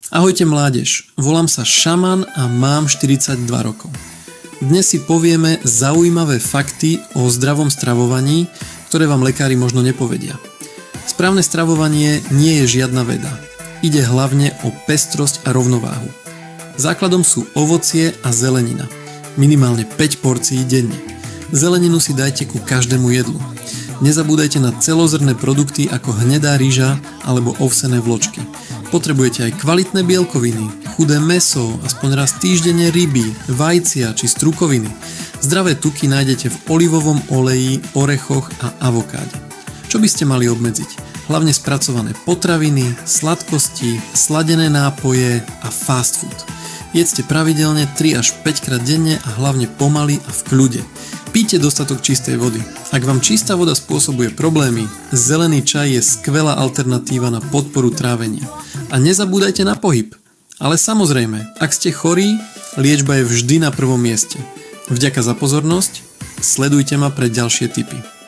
Ahojte mládež, volám sa Šaman a mám 42 rokov. Dnes si povieme zaujímavé fakty o zdravom stravovaní, ktoré vám lekári možno nepovedia. Správne stravovanie nie je žiadna veda. Ide hlavne o pestrosť a rovnováhu. Základom sú ovocie a zelenina. Minimálne 5 porcií denne. Zeleninu si dajte ku každému jedlu. Nezabúdajte na celozrnné produkty ako hnedá ryža alebo ovsené vločky. Potrebujete aj kvalitné bielkoviny, chudé mäso, aspoň raz týždenne ryby, vajcia či strukoviny. Zdravé tuky nájdete v olivovom oleji, orechoch a avokáde. Čo by ste mali obmedziť? Hlavne spracované potraviny, sladkosti, sladené nápoje a fast food. Jedzte pravidelne 3 až 5 krát denne a hlavne pomaly a v kľude. Píte dostatok čistej vody. Ak vám čistá voda spôsobuje problémy, zelený čaj je skvelá alternatíva na podporu trávenia. A nezabúdajte na pohyb. Ale samozrejme, ak ste chorí, liečba je vždy na prvom mieste. Vďaka za pozornosť, sledujte ma pre ďalšie tipy.